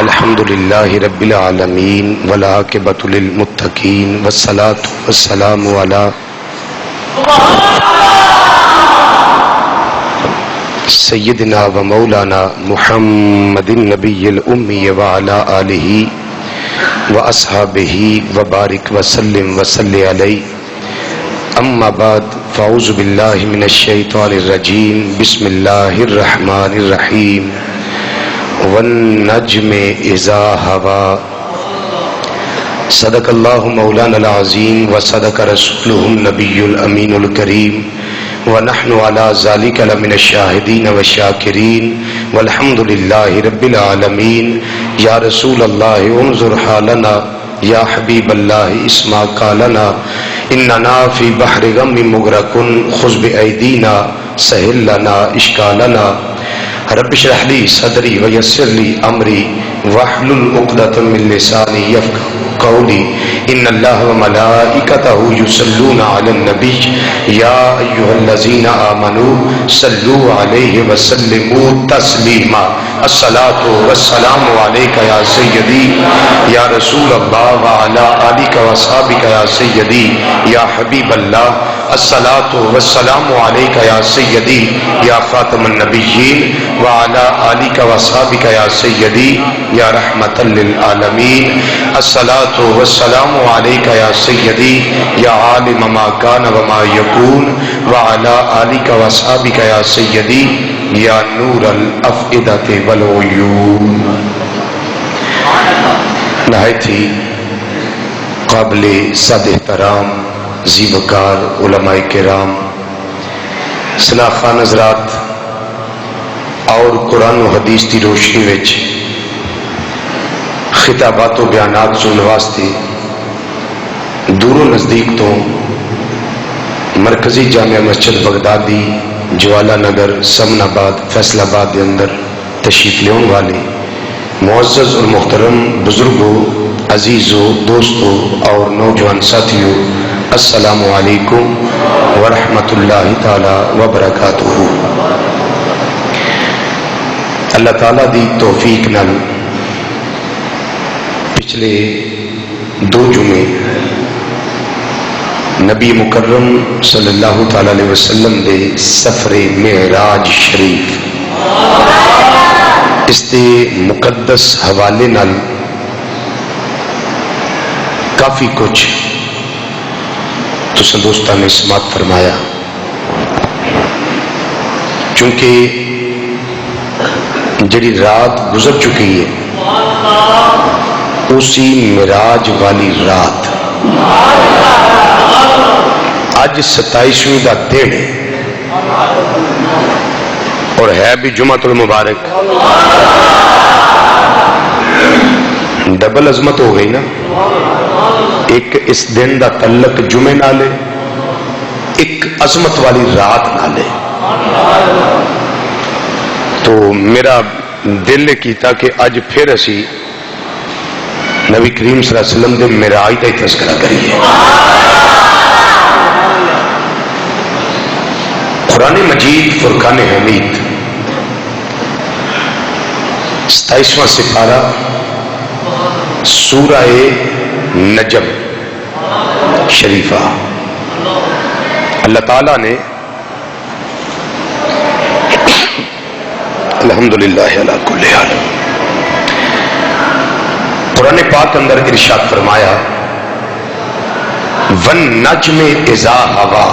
الحمدللہ رب العالمین والعاقبۃ للمتقین والصلاة والسلام علی سیدنا و مولانا محمد النبی الامی وعلی آلہ واصحابہ وبارک وسلم وصلی علیہ اما بعد فاعوذ باللہ من الشیطان الرجیم بسم اللہ الرحمن الرحیم والنجم اذا ہوا صدق اللہ مولانا العظیم وصدق رسولہ النبی الامین الکریم ونحن على ذلك لمن الشاہدین والشاکرین والحمد للہ رب العالمین یا رسول اللہ انظر حالنا یا حبیب اللہ اسمع قالنا اننا فی بحر غم مغرق خذ بایدینا سہل لنا اشکالنا رب اشرح لی صدری ویسر لی امری واحلل عقدۃ من لسانی یفقهوا قولی ان اللہ وملائکتہ یصلون علی النبی یا ایھا الذین آمنوا صلوا علیہ وسلموا تسلیما الصلاۃ والسلام علیک یا سیدی یا رسول اللہ وعلی آلک واصحابک یا سیدی یا حبیب اللہ الصلاۃ والسلام علیک یا سیدی یا خاتم النبیین وعلی آلک واصحابک یا سیدی یا رحمۃ للعالمین الصلاۃ والسلام علیک یا سیدی یا عالم ما کان وما یکون وعلی آلک واصحابک یا سیدی یا نور الافئدۃ والعیون۔ نہایت ہی قابل صد احترام ذی وقار علماء کرام، صلاح خان حضرات اور قرآن و حدیث کی روشنی وچ خطابات و بیانات سننے واسطے دور و نزدیک تو مرکزی جامع مسجد بغدادی جوالا نگر سمن آباد فیصل آباد کے اندر تشریف لیون والے معزز اور محترم بزرگوں، عزیزوں، دوستوں اور نوجوان ساتھیوں، السلام علیکم ورحمۃ اللہ تعالی وبرکاتہ۔ اللہ تعالیٰ دی توفیق نال پچھلے 2 جمعے نبی مکرم صلی اللہ تعالی علیہ وسلم دے سفر معراج شریف اس دے مقدس حوالے نال کافی کچھ تساں دوستاں نے سماعت فرمایا، چونکہ جڑی رات گزر چکی ہے اسی معراج والی رات اج 27ویں دا دن ہے اور ہے بھی جمعۃ المبارک، ڈبل عظمت ہو گئی نا، ایک اس دن دا تعلق جمعے نال ہے، ایک عظمت والی رات نال ہے۔ تو میرا دل نے کیتا کہ اج پھر اسی نبی کریم صلی اللہ علیہ وسلم دے معراج دا تذکرہ کریے۔ قرآن مجید فرقان حمید 27واں سپارہ سورہ نجم شریفہ، اللہ تعالیٰ نے الحمدللہ علی کل حال قرآن پاک اندر ارشاد فرمایا والنجم اذا ہوا۔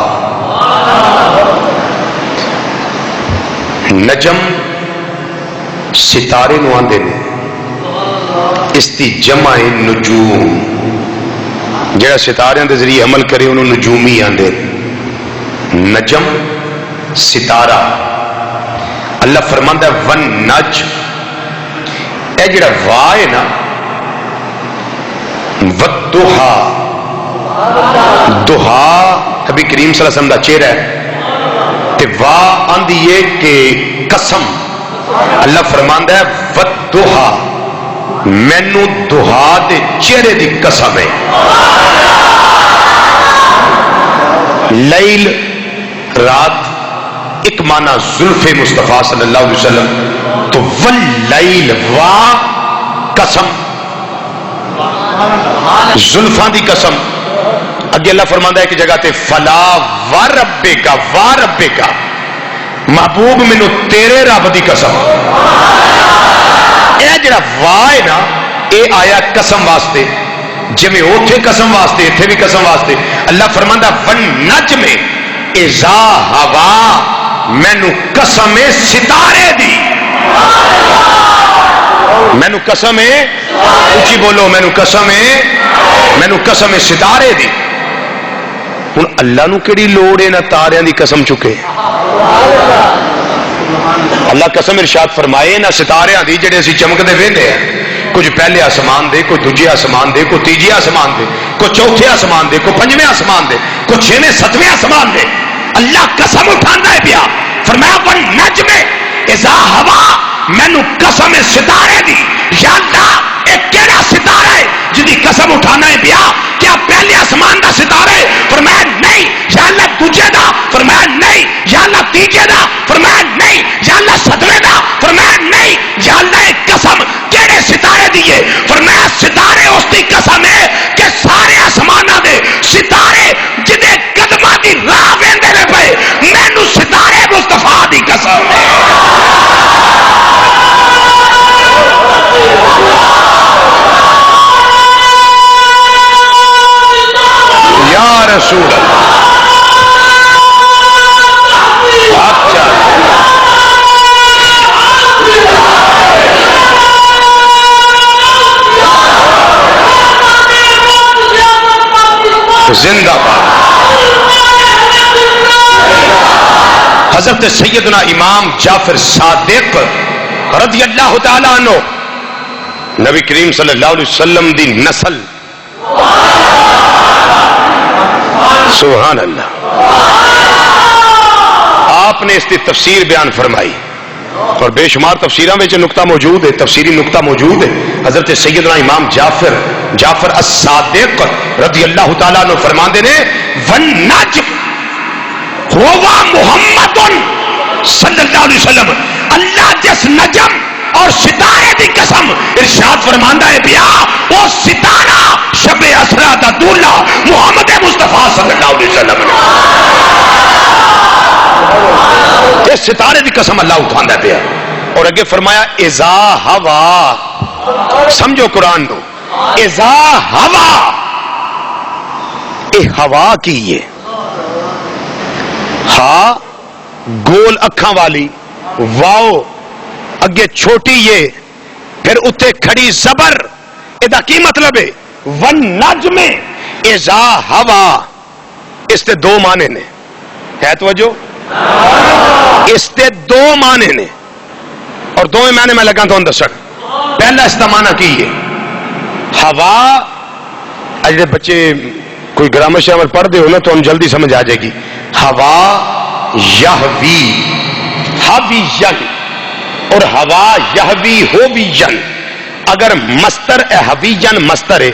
نجم ستارے نو آندے نے، اس دی جمع نجوم، جڑا ستارے دے ذریعے عمل کرے انہوں نجومی آندے۔ نجم ستارہ، اللہ فرماندا ہے والنجم، اے جڑا وا ہے نا، والضحا، دہا نبی کریم صلی اللہ علیہ وسلم دا چہرہ ہے، تے وا آندی ہے کہ قسم، اللہ فرماندا ہے والضحا، مینو دہا دے چہرے دی قسم ہے۔ لیل رات ایک معنی زلف مصطفیٰ صلی اللہ علیہ وسلم، تو واللیل وا قسم زلفاں دی قسم. اگے اللہ فرماندا ہے کہ جگہ تے فلا وربک وربک محبوب مینوں تیرے رب دی قسم. اے جڑا وا ہے نا اے آیا قسم واسطے جویں اوتھے قسم واسطے ایتھے بھی قسم واسطے. اللہ فرماندا ون نجم اذا ہوا مینوں قسم ستارے دی. مینوں قسم ہے اونچی بولو مینوں قسم ہے مینوں قسم ہے ستارے دی. ہن اللہ نو کیڑی لوڑ ہے نہ تاریاں دی قسم چکے. اللہ قسم ارشاد فرمائے نہ ستاریاں دی جڑے اسی چمکدے ویندے ہیں. کچھ پہلے آسمان دے کوئی دوجے آسمان دے کوئی تیجے آسمان دے کوئی چوتھے آسمان دے کوئی پنجویں آسمان دے کوئی چھویں ستویں آسمان دے. اللہ قسم اٹھاندا ہے پیا فرمایا ون نجم اذا ہوا مینوں قسم ستارے دی. یا اللہ ایک کیڑا ستارہ ہے جدی قسم اٹھانا ہے پیا کیا پہلے آسمان دا ستارہ ہے فرمایا نہیں. یا اللہ دوجے دا فرمایا نہیں. یا اللہ تیجے دا فرمایا نہیں. یا اللہ ستویں دا فرمایا نہیں. یا اللہ ایک قسم کیڑے ستارے دیے فرمایا ستارے اس دی قسم ہے کہ سارے آسماناں دے ستارے جدے قدماں دی راہ ویندے نے پئے مینوں ستارے مصطفیٰ دی قسم ہے. یا رسول اللہ زندہ باد. حضرت سیدنا امام جعفر صادق رضی اللہ تعالی عنہ نبی کریم صلی اللہ علیہ وسلم دی نسل. سبحان اللہ. آپ نے اس کی تفسیر بیان فرمائی اور بے شمار تفسیراں میں نقطہ موجود ہے تفسیری نقطہ موجود ہے. حضرت سیدنا امام جعفر الصادق رضی اللہ تعالیٰ عنہ فرماندے نے والنجم ہوا محمد صلی اللہ علیہ وسلم. اللہ جس نجم اور ستارے دی قسم ارشاد فرماندا ہے پیا وہ ستارہ شب اسرا دا دولہ محمد مصطفیٰ صلی اللہ علیہ وسلم. اس ستارے دی قسم اللہ اٹھاندا پیا اور اگے فرمایا اذا ہوا. سمجھو قرآن دو اذا ہوا اے ہوا کی ہے. ہا گول اکھاں والی واو اگے چھوٹی یہ پھر اتنے کھڑی زبر. ادا کی مطلب ہے ون نجم اذا ہوا. اس تے دو معنی نے ہے توجہ اس تے دو معنی نے اور دو معنی میں لگا تو دسن. پہلا اس کا معنی کی ہے ہوا. اجے بچے کوئی گرامر شامل پڑھ دے ہو نا تو ہم جلدی سمجھ آ جائے گی. ہوا یہوی ہبی ین اور ہوا یہوی ہو بھی ین. اگر مستر ہوی ین مستر ہے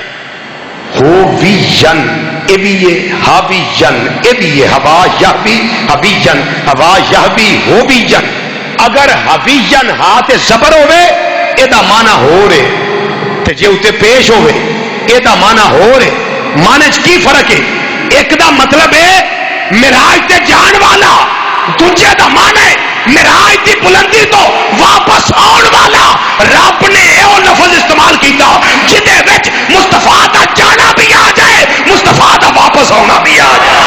ہو بھی ین اے بھی یہ ہابی ین اے بھی یہ ہوا یہوی ہبی ین ہوا یہوی ہو بھی ین. اگر ہوی ین ہاتھ زبر ہوئے اے دا معنی ہو رہے تے جے اتے پیش ہوئے اے دا معنی ہو رہے. معنی کی فرق ہے؟ ایک دا مطلب ہے معراج تے جان والا. دوجے دا معنی ہے معراج دی بلندی تو واپس آن والا. رب نے یہ لفظ استعمال کیتا جدے وچ مصطفیٰ دا جانا بھی آ جائے مصطفیٰ دا واپس آنا بھی آ جائے.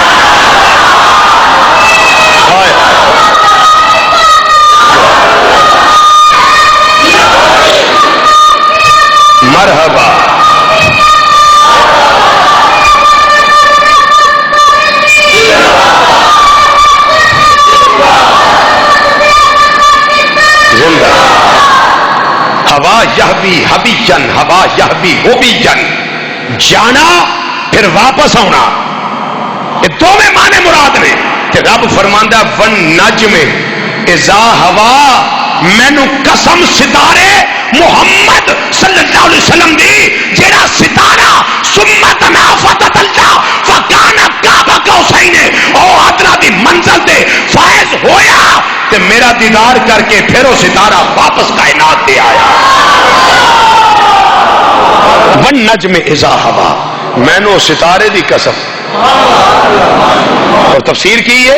مرحبا. زندہ. ہوا یہوی ہبی جن ہوا یہوی ہو بھی جن. جانا پھر واپس آنا یہ دونوں معنی مراد نے. کہ رب فرماندا ون نجم اذا ہوا مینوں قسم ستارے محمد صلی اللہ علیہ وسلم دی جڑا ستارہ سمت نافت اللہ فکان قاب قوسین او ادنا دی منزل تے فائز ہویا تے میرا دیدار کر کے پھر وہ ستارہ واپس کائنات دے آیا. والنجم اذا ہوا، میں نے ستارے دی قسم. اور تفسیر کی ہے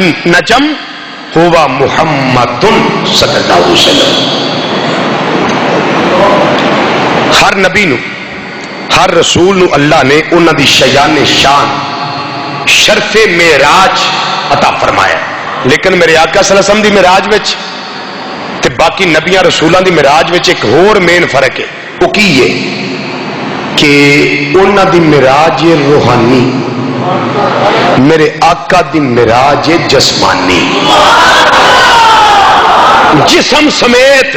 النجم ہوا محمد صلی اللہ علیہ وسلم. ہر نبی نو ہر رسول نو اللہ نے انہاں دی شیان شان شرف معراج عطا فرمایا. لیکن میرے آقا صلی اللہ علیہ وسلم دی معراج وچ تے باقی نبیاں رسولاں دی معراج وچ ایک ہور مین فرق ہے. وہ کی ہے کہ انہاں دی معراج روحانی، میرے آقا دی معراج جسمانی. جسم سمیت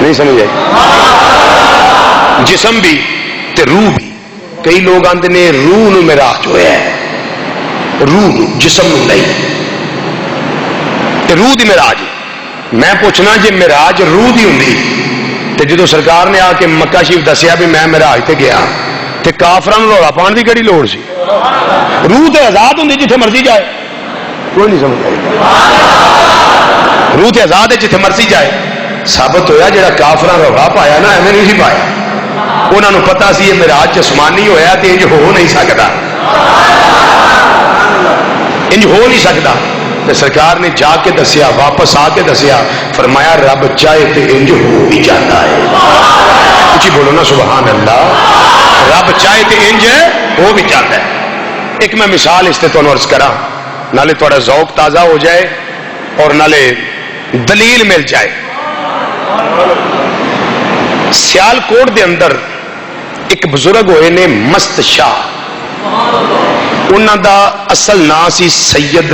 نہیں سمجھ آئی، جسم بھی تے روح بھی. کئی لوگ آندے نے روح نو معراج ہویا ہے، روح نو، جسم نو نہیں. تے روح دی معراج. میں پوچھنا جے معراج روح دی ہوندی تے جدو سرکار نے آ کے مکہ شریف دسیا بھی میں معراج تے گیا تے کافراں نوں رولا پان دی کیڑی لوڑ سی؟ روح تے آزاد ہوندی جتھے مرضی جائے. کوئی نہیں سمجھ آئی. روح تے آزاد ہے جتھے مرضی جائے. ثابت ہویا جڑا کافراں رولا پایا نا ایویں نہیں سی پایا. انہاں نوں پتہ سی یہ معراج جسمانی ہویا تے انج ہو نہیں سکدا، انج ہو نہیں سکدا. تے سرکار نے جا کے دسیا، واپس آ کے دسیا، فرمایا رب چاہے تے انج ہو بھی جاتا ہے. اچھی بولو نا سبحان اللہ. رب چاہے تے انج ہو بھی جاتا ہے. ایک میں مثال اس تے تانوں عرض کراں، نالے تھوڑا ذوق تازہ ہو جائے اور نالے دلیل مل جائے. سیال کوٹ دے اندر ایک بزرگ ہوئے نے مست شاہ. انہاں دا اصل نام سی سید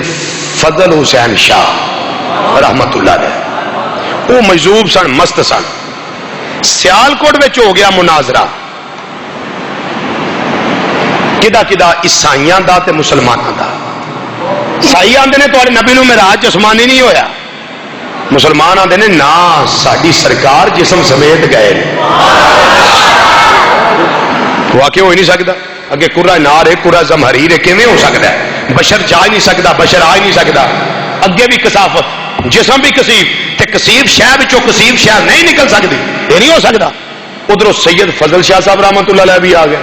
فضل حسین شاہ رحمت اللہ علیہ. وہ مجذوب سن، مست سن. سیال کوٹ وچ ہو گیا مناظرہ کدا کدا عیسائیاں دا تے مسلماناں دا. عیسائی آندے نے تواڈے نبی نو معراج جسمانی نہیں ہویا. مسلمان آندے نے نا ساڈی سرکار جسم سمیت گئے. واقع ہو ہی نہیں سکتا. اگے کرہ نار ہے، کرہ زمہریر ہے، کیویں ہو سکتا ہے؟ بشر جا ہی نہیں سکتا، بشر آ ہی نہیں سکتا. اگے بھی کثافت، جسم بھی کثیف تے کثیف شہ وچوں کثیف شہ نہیں نکل سکتی، یہ نہیں ہو سکتا. ادھر سید فضل شاہ صاحب رحمۃ اللہ علیہ بھی آ گئے.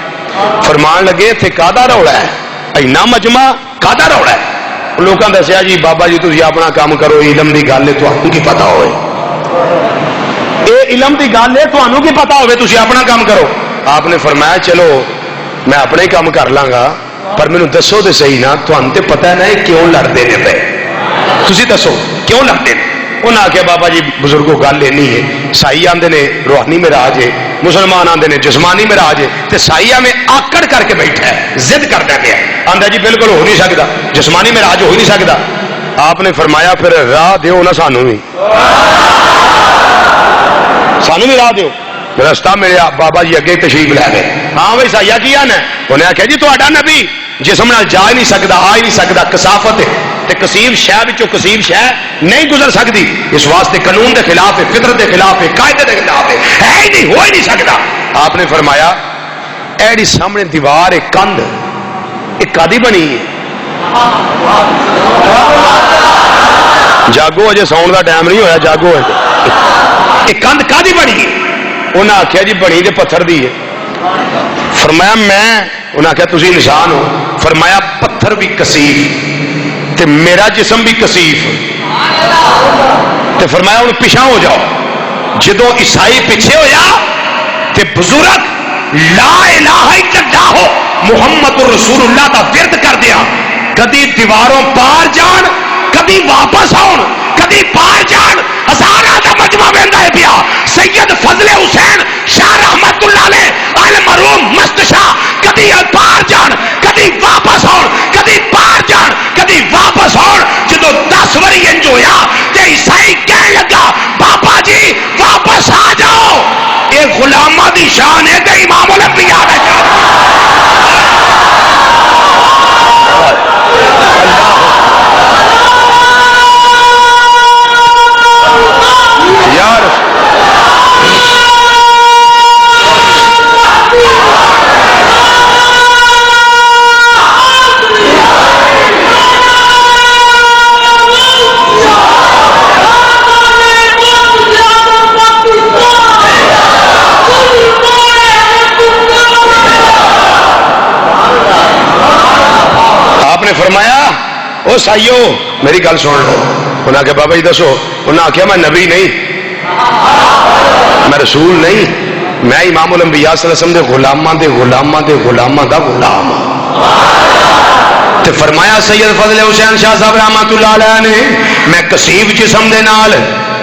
فرمان لگے تھے کادا روڑا ہے، اینا مجمع کادا روڑا ہے. لوگوں نے دسیا جی بابا جی تسی اپنا کام کرو، علم دی گل ہے تانوں کی پتہ ہوئے. اے علم دی گل ہے تانوں کی پتہ ہوئے، تسی اپنا کام کرو. آپ نے فرمایا چلو میں اپنے کام کر لاں گا، پر مینوں دسو تے صحیح نا تانوں تے پتہ ہے نا کیوں لڑتے نے پے، تسی دسو کیوں لڑتے نے. انہاں آخیا بابا جی بزرگوں گل اینی ہے، عیسائی آندے نے روحانی معراج ہے، مسلمان آندے نے جسمانی معراج ہے، تے عیسائی میں آکڑ کر کے بیٹھا ہے، ضد کرتا پیا. آندا جی بالکل ہو نہیں سکتا، جسمانی معراج ہو ہی نہیں سکتا. آپ نے فرمایا پھر راہ دیو نا سانوں بھی، سانوں بھی راہ دیو. رستہ ملیا، بابا جی اگے تشریف لے گئے. ہاں بھائی عیسائی کی آنا ہے؟ انہیں آخیا جی تہاڈا نبی جسم نال جا ہی نہیں سکتا، آ ہی نہیں سکتا، کثافت ہے تے کثیر شہ وچوں کثیر شہ نہیں گزر سکتی. اس واسطے قانون دے خلاف ہے، فطرت دے خلاف ہے، قاعدے دے خلاف ہے ہی نہیں، ہو ہی نہیں سکتا. آپ نے فرمایا ایڑی سامنے دیوار ہے، کندھ ایک کادی بنی ہے. جاگو اجے ساؤن دا ٹائم نہیں ہویا، جاگو ایک کندھ کادی بنی ہے. انہیں آخیا جی بنی دے پتھر دی ہے. فرمایا میں، انہیں آخیا تسی انسان ہو. فرمایا پتھر بھی کثیف تے میرا جسم بھی کثیف. تے فرمایا ہوں پیچھا ہو جاؤ. جدو عیسائی پیچھے ہویا تے بزرگ لا الہ الا اللہ محمد رسول اللہ دا ورد کر دیا. کدی دیواروں پار جان، کدی واپس آن، کدی پار جان. ہزاراں دا مجمع ویندا ہے پیا. سید فضل حسین شاہ رحمت اللہ علیہ المرحوم مست شاہ کدی پار جان، کدی واپس آن، کدی پار جان، کدی واپس آن. جدو 10 واری انج ہویا تے عیسائی کہنے لگا بابا جی واپس آ جاؤ. یہ غلاماں دی شان ہے تے امام الانبیاء دی شان یار. سائیو میری گل سن لو. انہیں آخیا بابا جی دسو. انہیں آخیا میں نبی نہیں، میں رسول نہیں، میں امام الانبیاء صلی اللہ علیہ وسلم دے غلاماں دے غلاماں دے غلاماں دا غلام. تے فرمایا سید فضل حسین شاہ صاحب رحمۃ اللہ علیہ نے میں کسیف جسم دے نال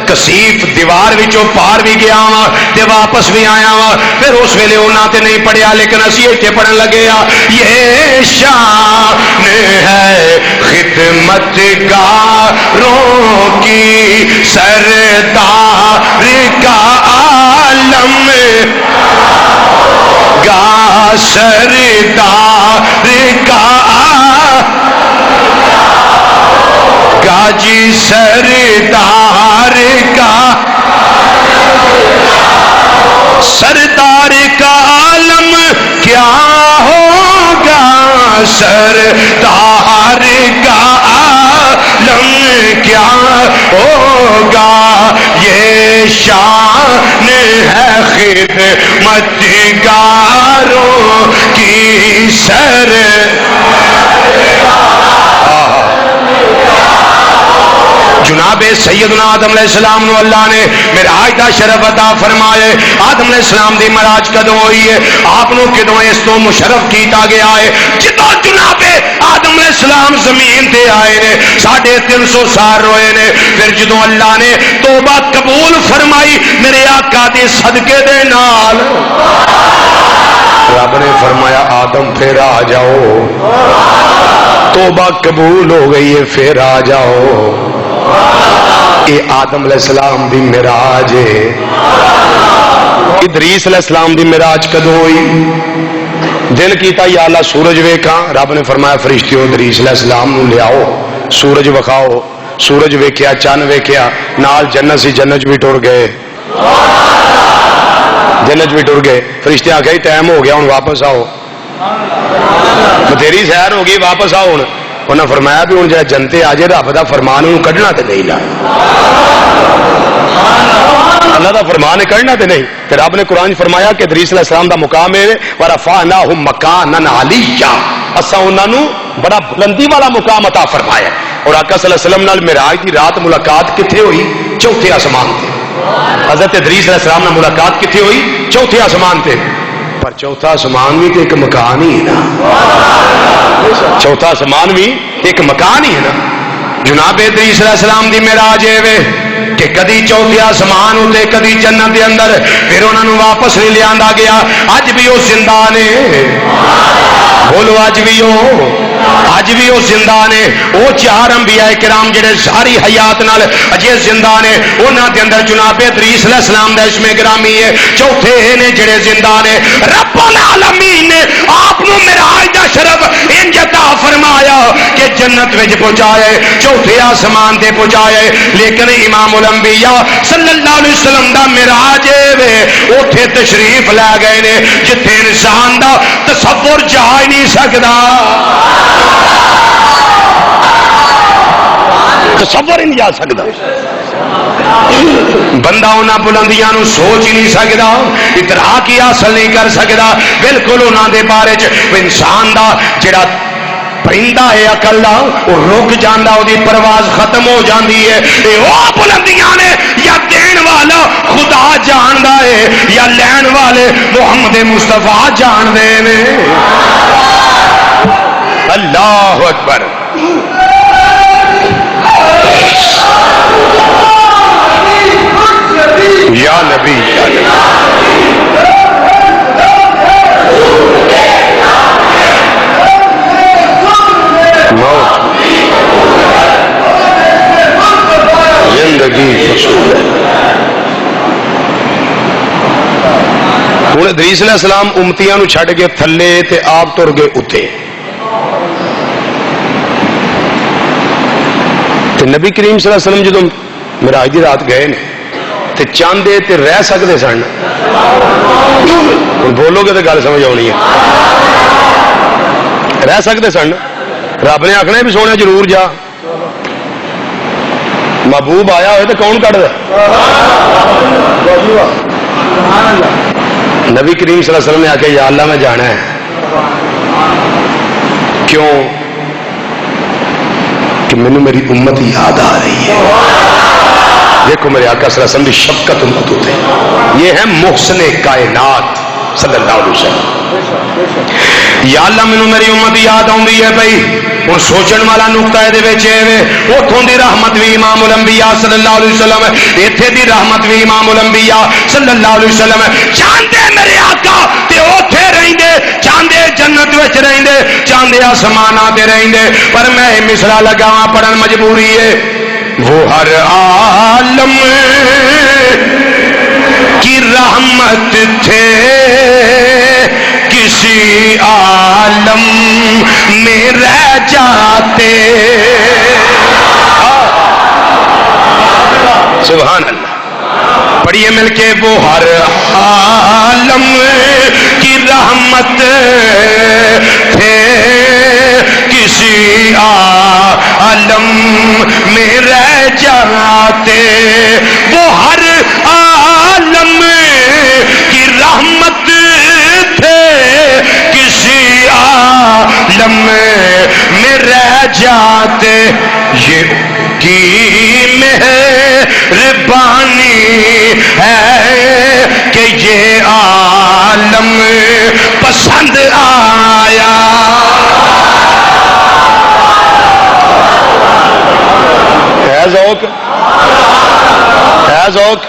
کسیف دیوار وچوں پار بھی گیا ہاں تے واپس بھی آیا ہاں. پھر اس ویلے انہاں تے نہیں پڑھیا لیکن اسی ایتھے پڑھن لگے ہاں. یہ شان ہے خدمت گاروں کی سردار کا عالم گا سردار کا جی سردار کا عالم کیا ہوگا سردار کا عالم کیا ہوگا. یہ شان ہے خدمت گاروں کی جناب سیدنا آدم علیہ السلام نو اللہ نے معراج دا شرف عطا فرمائے. آدم علیہ السلام دی معراج کدوں ہوئی ہے؟ آپ نو کدوں اس تو مشرف کیتا گیا ہے؟ جدوں جناب آدم علیہ السلام زمین تے آئے نے 350 سال روئے نے. پھر جدوں اللہ نے توبہ قبول فرمائی میرے آقا دے صدقے دے نال رب نے فرمایا آدم پھر آ جاؤ. توبہ قبول ہو گئی ہے پھر آ جاؤ. یہ آدم علیہ السلام دی معراج ہے. ادریس علیہ السلام دی معراج کدوں ہوئی؟ دل کیتا یا اللہ سورج ویکھاں. رب نے فرمایا فرشتیوں ادریس علیہ السلام نو لے آؤ سورج وکھاؤ. سورج ویکھیا چن ویکھیا نال جنت سی جنت بھی ٹر گئے. جنت بھی ٹر گئے. فرشتے آخیا ٹائم ہو گیا ہوں واپس آؤ بتھیری سیر ہو گئی واپس آؤ. ہوں انہیں فرمایا بھی ہوں جا جنتے آ جائے رب دا فرمان انہوں کڈنا تے نہیں لا اللہ دا فرمان کڈنا تے نہیں. پھر رب نے قرآن فرمایا کہ ادریس علیہ السلام دا مقام ہے ورفعناہم مکانا علیہ اساں انہاں نو بڑا بلندی والا مقام عطا فرمایا. اور آقا صلی اللہ علیہ وسلم نال معراج دی رات ملاقات کتھے ہوئی؟ چوتھے آسمان تے. حضرت ادریس علیہ السلام نال ملاقات کتھے ہوئی؟ چوتھے آسمان تے. پر چوتھا آسمان بھی تو ایک مکان ہی ہے نا. چوتھا آسمان بھی ایک مکان ہی ہے نا. جناب ادریس علیہ السلام دی معراج ہے کہ کدی چوتھے آسمان ہوتے کدی جنت دے اندر. پھر انہوں نے واپس نہیں لیا گیا. اج بھی وہ زندہ نے. بولو اج بھی وہ زندہ نے. وہ 4 انبیاء کرام جڑے ساری حیات نال اجے زندہ نے انہاں دے اندر جناب ادریس علیہ السلام دا اسم گرامی ہے. چوتھے نے جڑے زندہ نے رب العالمین نے آپ نو معراج دا شرف انج عطا فرمایا کہ جنت وچ پہنچائے چوتھے آسمان تے پہنچائے. لیکن امام الانبیاء صلی اللہ علیہ وسلم دا معراج اوتھے تشریف لے گئے نے جتھے انسان دا تصور جا ہی نہیں سکدا. تصور ہی نہیں جا سکتا. بندہ انہاں بلندیاں نو سوچ ہی نہیں سکتا ادراک ہی حاصل نہیں کر سکتا. بالکل انہاں دے بارے چ انسان دا جڑا پرندہ ہے عقل دا وہ رک جاندا وہ دی پرواز ختم ہو جاندی ہے. وہ بلندیاں نے یا دین والا خدا جاندا ہے یا لین والے محمد مصطفیٰ جاندے نے. اللہ اکبر. یا نبی یا نبی زندگی فصول ہے. ہوں ادریس علیہ السلام امتیاں نو چھڈ کے تھلے تے آپ تر گئے اتنے. نبی کریم صلی اللہ علیہ وسلم جدو معراج دی رات گئے نے تے چاندے تے رہ سکتے سن. ہوں بولو گے تو گل سمجھ آنی ہے. رہ سکتے سن. رب نے آخنا بھی سونے ضرور جا. محبوب آیا ہوئے تو کون کٹ دے. نبی کریم صلی اللہ علیہ وسلم نے آخیا یا اللہ میں جانا ہے. کیوں کہ کہ مینوں میری امت یاد آ رہی ہے. دیکھو میرے آقا صلی اللہ علیہ وسلم کی شفقت امت ہوتے ہیں. یہ ہے محسن کائنات صلی اللہ علیہ وسلم. یا اللہ مینوں میری امت یاد آؤندی ہے بھائی. ہوں سوچن والا نقطہ یہ اتوں دی رحمت بھی امام الانبیاء صلی اللہ علیہ وسلم اتنے دی رحمت بھی امام الانبیاء صلی اللہ علیہ وسلم چاہتے میرے آقا تے اوتھے رہندے چاہتے جنت وچ رہندے چاہتے آسماناں تے رہندے پر میں مصرع لگاواں پڑھن مجبوری ہے. وہ ہر عالم کی رحمت تھے کسی عالم میں رہ جاتے. سبحان اللہ پڑھیے مل کے. وہ ہر عالم کی رحمت تھے کسی عالم میں رہ جاتے. وہ ہر عالم کی رحمت کسی عالم میں رہ جاتے. یہ کی مہربانی ہے کہ یہ عالم پسند آیا. ہے ذوق ہے ذوق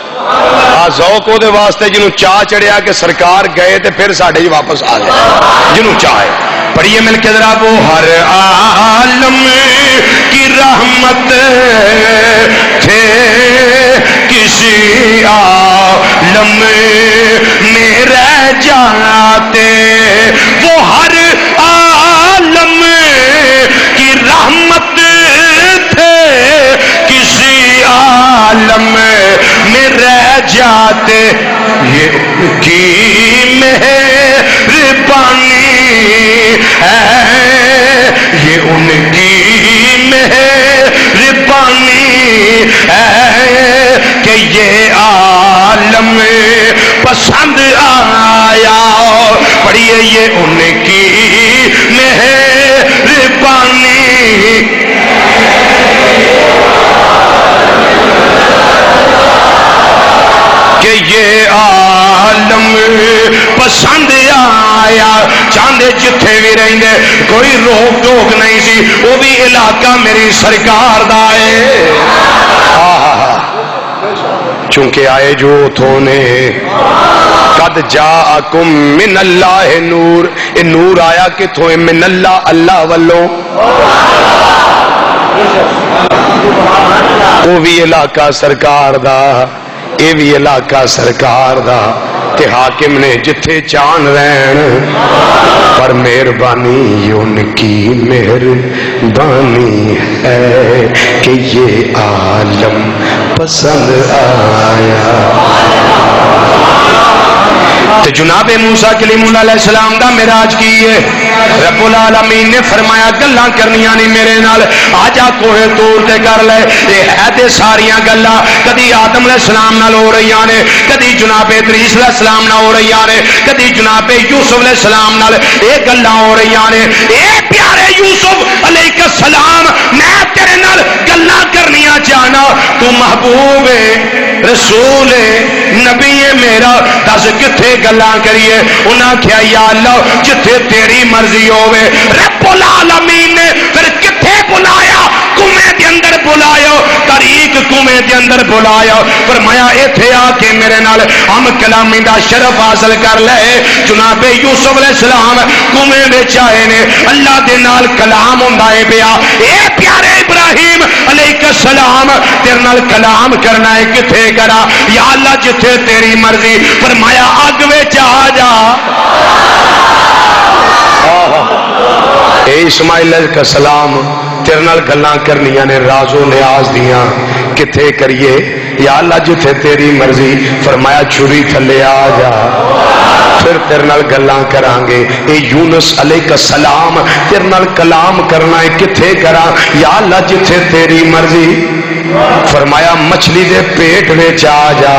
ذوق وہ واسطے جنہوں چاہ چڑھیا کہ سرکار گئے تے پھر ساڈے جی واپس آ گئے جنہوں چاہے. پڑھیے مل کے ذرا. وہ ہر عالم کی رحمت تھے کسی عالم میں رہ جاتے. وہ ہر عالم کی رحمت تھے کسی عالم میں رہ جاتے. یہ کی مہربانی ہے یہ ان کی مہربانی ہے کہ یہ عالم پسند آیا. پڑھیے یہ ان کی مہربانی کہ یہ عالم پسند آیا. چاندے جتھے بھی رہندے کوئی روک ٹوک نہیں سی. وہ بھی علاقہ میری سرکار دا ہے. چونکہ آئے جو اتھوں نے قد جاءکم من اللہ نور. اے نور آیا کتھوں من اللہ اللہ والوں. وہ بھی علاقہ سرکار دا اے بھی علاقہ سرکار دا. تے حاکم نے جتھے چان رہن پر مہربانی ان کی مہربانی ہے کہ یہ عالم پسند آیا. تے جناب موسیٰ کلیم اللہ علیہ السلام دا معراج کیے. رب العالمین نے فرمایا گلاں کرنیاں نہیں میرے نال آجا کوہ طور تے کر لے. یہ ہے تے ساریاں گلاں کدی آدم علیہ السلام نال ہو رہی نے کدی جناب ادریس علیہ السلام نال ہو رہی نے کدی جناب یوسف علیہ السلام نال یہ گلاں ہو رہی نے. اے پیارے یوسف علیہ السلام میں تیرے نال گلاں کرنیاں چاہنا. تو محبوب رسول نبی میرا دس کتھے گلاں کریے. انہاں کیا یا اللہ جتھے تیری مرضی ہوئے. رب العالمین نے پھر کتھے بلایا کنویں دے اندر بلایا طریق کنویں دے اندر بلایا. فرمایا ایتھے آ کے میرے نال ہم کلامی دا شرف حاصل کر لے. جناب یوسف علیہ السلام کنویں وچ آئے نے اللہ دے نال کلام ہوندا ہے پیا. اے پیارے ابراہیم علیہ السلام تیرے نال کلام کرنا ہے کتھے کرا یا اللہ جتھے تیری مرضی. فرمایا اگ وچ آ جا. اے اسماعیل علیہ السلام تیرے نال گلاں کرنیاں نے راز و نیاز دیاں کتھے کریے یا اللہ جتھے تیری مرضی. فرمایا چھری تھلے آ جا پھر تیرے نال گلاں کران گے. اے یونس علیہ السلام تیرے نال کلام کرنا ہے کتھے کرا یا اللہ جتھے تیری مرضی. فرمایا مچھلی دے پیٹ وچ آ جا.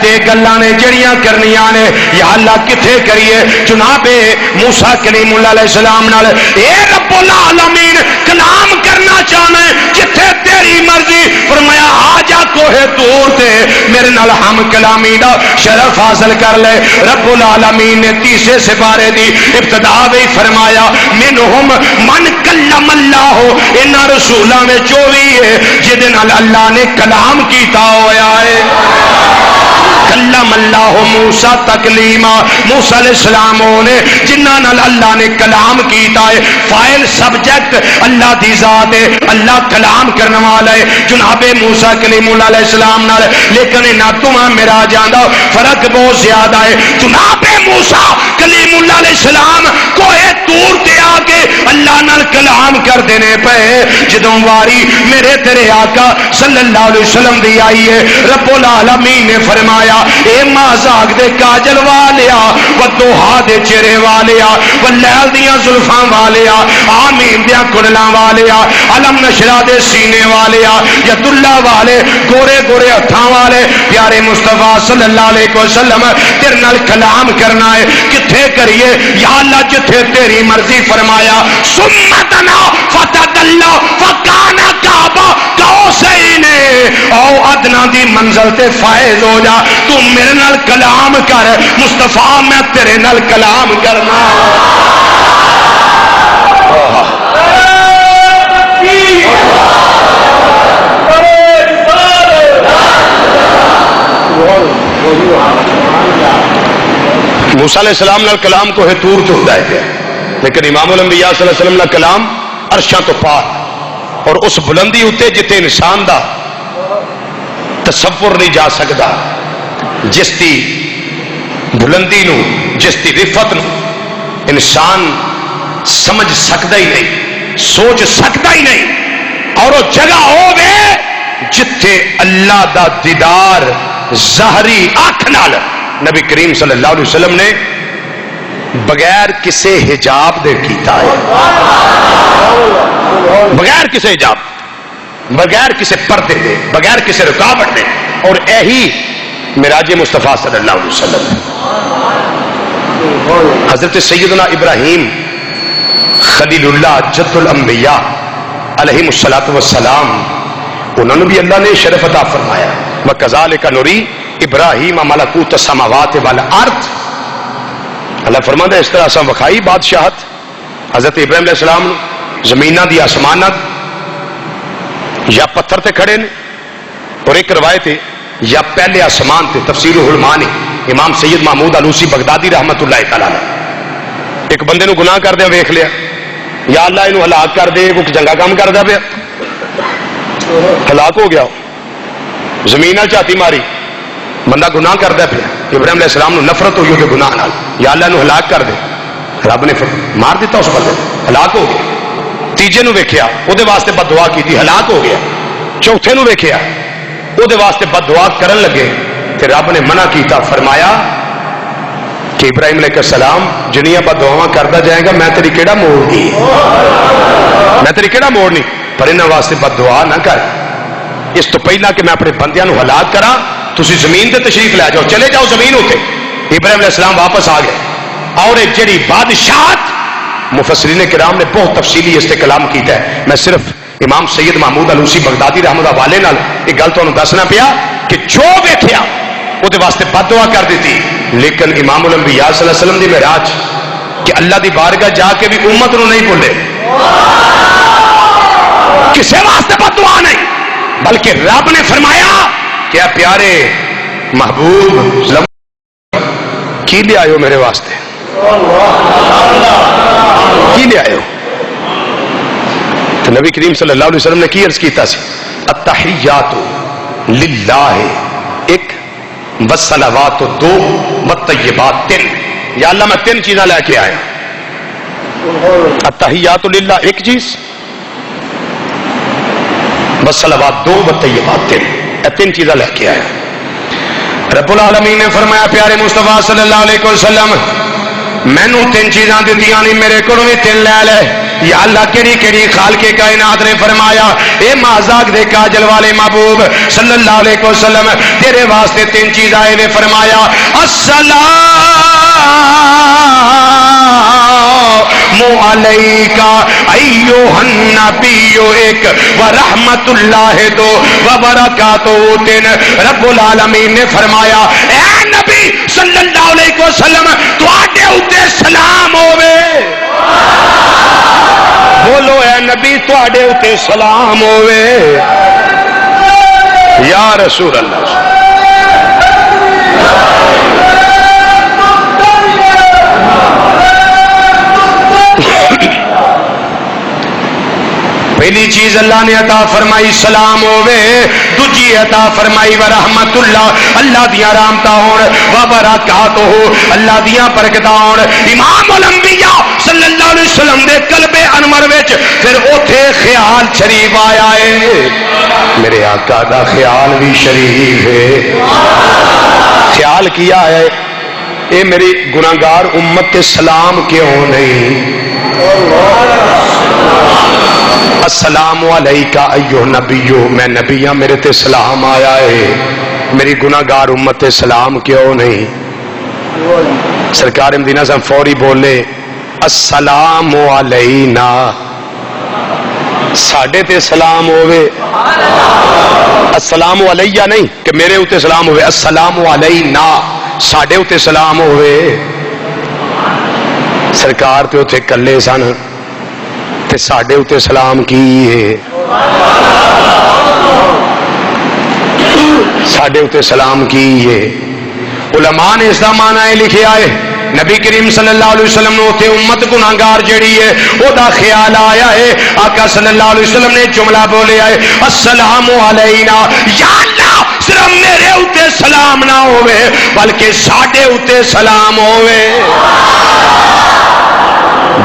تے گلاں نے جڑیاں کرنیاں نے یا اللہ کتھے کریے جناب موسیٰ کلیم اللہ علیہ السلام نال اے رب العالمین کلام کرنا چاہنا ہے جتھے تیری مرضی فرمایا آ جا کوہ طور تے میرے نال ہم کلامی دا شرف حاصل کر لے رب العالمین نے تیسرے سپارے دی ابتدا بھی فرمایا منہم من کلم اللہ انہاں رسولاں وچ جو بھی ہے جدے نال اللہ نے کلام کیتا ہویا ہے کلم اللہ موسیٰ تکلیما موسیٰ علیہ السلام نے جنہاں نال اللہ نے کلام کیتا ہے فائل سبجیکٹ اللہ دی ذات ہے اللہ کلام کرنے والا ہے جناب موسیٰ کلیم اللہ علیہ السلام نال لیکن نہ تمہاں میرا جاندہ فرق بہت زیادہ ہے جناب موسیٰ کلیم اللہ علیہ السلام کوہ طور تے آگے اللہ نال کلام کر دینے پہ جدوں واری میرے تیرے آقا صلی اللہ علیہ وسلم دی آئی ہے رب العالمین نے فرمایا اے مازاق دے کاجل والیا ودوہا دے چرے والیا واللیل دیاں زلفاں والیا آمین دیاں کڑلاں والیا علم نشرہ دے سینے والیا ید اللہ والے گورے گورے ہتھاں والے پیارے مصطفیٰ صلی اللہ علیہ وسلم تیرے نال کلام کرنا ہے کتھے کریے یا اللہ جتھے تیری مرضی فرمایا سمتنا فتدلہ فکانا کعبہ قوسین او ادنا دی منزل تے فائز ہو جا تو میرے نال کلام کر مصطفیٰ میں تیرے نال کلام کرنا موسیٰ علیہ السلام نال کلام کو ہے طور تو ہدایت ہے لیکن امام الانبیاء صلی اللہ علیہ وسلم نال کلام عرشاں تو پار اور اس بلندی ہوتے جتے انسان دا تصور نہیں جا سکتا جس دی بلندی نو جس دی رفت نو انسان سمجھ سکتا ہی نہیں سوچ سکتا ہی نہیں اور وہ جگہ ہو گئے جتھے اللہ دا دیدار ظاہری آنکھ نال نبی کریم صلی اللہ علیہ وسلم نے بغیر کسے حجاب دے کیتا ہے بغیر کسے حجاب بغیر کسے پردے دے بغیر کسے رکاوٹ دے اور یہی معراج مصطفیٰ صلی اللہ علیہ وسلم حضرت سیدنا ابراہیم خلیل اللہ جد الانبیاء علیہ السلام انہوں نے بھی اللہ نے شرف عطا فرمایا وَكَذَلِكَ نُرِي ابراہیم ملکوت السماوات والارض اللہ فرماتا ہے اس طرح سے وکھائی بادشاہت حضرت ابراہیم علیہ السلام زمینہ دی آسمانت یا پتھر تے کھڑے نے اور ایک روایت ہے یا پہلے آسمان تے تفسیر العلمانی امام سید محمود علوسی بغدادی رحمت اللہ تعالیٰ ایک بندے نو گناہ کر دیا ویکھ لیا یا اللہ انہوں ہلاک کر دے کوئی جنگا کام کر دیا پیا ہلاک ہو گیا زمین چاتی ماری بندہ گناہ کر دیا پیا ابراہیم علیہ السلام نو نفرت ہوئی کہ گناہ نال یا اللہ انہوں ہلاک کر دے رب نے مار دیتا اس بندے ہلاک ہو گیا تیجے نو ویکھیا او دے واسطے بد دعا کی تھی ہلاک ہو گیا چوتھے نو ویکھیا او دے واسطے بد دعا کرن لگے تے رب نے منع کیتا فرمایا کہ ابراہیم علیہ السلام جنیاں بد دعاواں کردا جائے گا میں تیری کیڑا موڑ دی میں تیری کیڑا موڑ نہیں پر انہاں واسطے بد دعا نہ کر اس تو پہلا کہ میں اپنے بندیاں نو ہلاک کراں تسی زمین تے تشریف لے جاؤ چلے جاؤ زمین ہوتے ابراہیم علیہ السلام واپس آ گئے اور ایک جڑی بادشاہت مفسرین کرام نے بہت تفصیلی اس تے کلام کیتا ہے میں صرف امام سید محمود علوسی بغدادی رحمۃ اللہ والے نال ایک گل تانوں دسنا پیا کہ جو ویکھیا او دے واسطے بد دعا کر دیتی لیکن امام الانبیاء صلی اللہ علیہ وسلم دی معراج کہ اللہ دی بارگاہ جا کے بھی امت نو نہیں بھولے کسے واسطے بد دعا نہیں بلکہ رب نے فرمایا کیا پیارے محبوب کی لے آئے ہو میرے واسطے کی لے آئے ہو تو نبی کریم صلی اللہ علیہ وسلم نے کی عرض کیتا سی التحیات للہ ایک والصلوات دو والطیبات تین یا اللہ میں تین چیزیں لے کے آیا التحیات للہ ایک چیز والصلوات دو والطیبات تین تین چیزیں لے کے آیا رب العالمین نے فرمایا پیارے مصطفیٰ صلی اللہ علیہ وسلم مینو تین چیزاں دتیاں نہیں میرے کو بھی تین لے لے یا اللہ کیڑی کیڑی خالق کائنات نے فرمایا اے مازاق دے کاجل والے محبوب صلی اللہ علیہ وسلم تیرے واسطے تین چیز آئے نے فرمایا السلام علیکا ایوہ النبی ایک ورحمت اللہ دو وبرکاتہ تین رب العالمین نے فرمایا اے نبی صلی اللہ علیہ وسلم تو آٹے ہوتے سلام ہوئے بولو اے نبی تو آٹے ہوتے سلام ہوئے یا رسول اللہ پہلی چیز اللہ نے عطا فرمائی سلام ہوئے دوجی عطا فرمائی ورحمت اللہ اللہ دیاں رحمتاں ہون وبرکاتہ اللہ دیاں برکتاں ہون امام الانبیاء صلی اللہ علیہ وسلم دے قلب انور وچ پھر اوتھے خیال شریف آیا ہے میرے آقا دا خیال بھی شریف ہے خیال کیا ہے اے میری گناہگار امت تے سلام کیوں نہیں السلام علیکہ ایوہ نبیو میں نبی ہاں میرے تے سلام آیا ہے میری گناہگار امت تے سلام کیوں نہیں سرکار مدینہ سے فوری بولے السلام علینا ساڑھے تے سلام ہوئے السلام علیہ نہیں کہ میرے ہوتے سلام ہوئے السلام علینا ساڑھے ہوتے سلام ہوئے سرکار تے ہوتے کلے سن تے ساڑھے ہوتے سلام کی ہے ساڑھے ہوتے سلام کی ہے علماء نے اس دا معنی لکھے آئے نبی کریم صلی اللہ علیہ وسلم نے ہوتے امت گناہگار جڑی ہے وہ دا خیال آیا ہے آقا صلی اللہ علیہ وسلم نے جملہ بولے آئے السلام علینا یا اللہ صرف میرے ہوتے سلام نہ ہوئے بلکہ ساڑھے ہوتے سلام ہوئے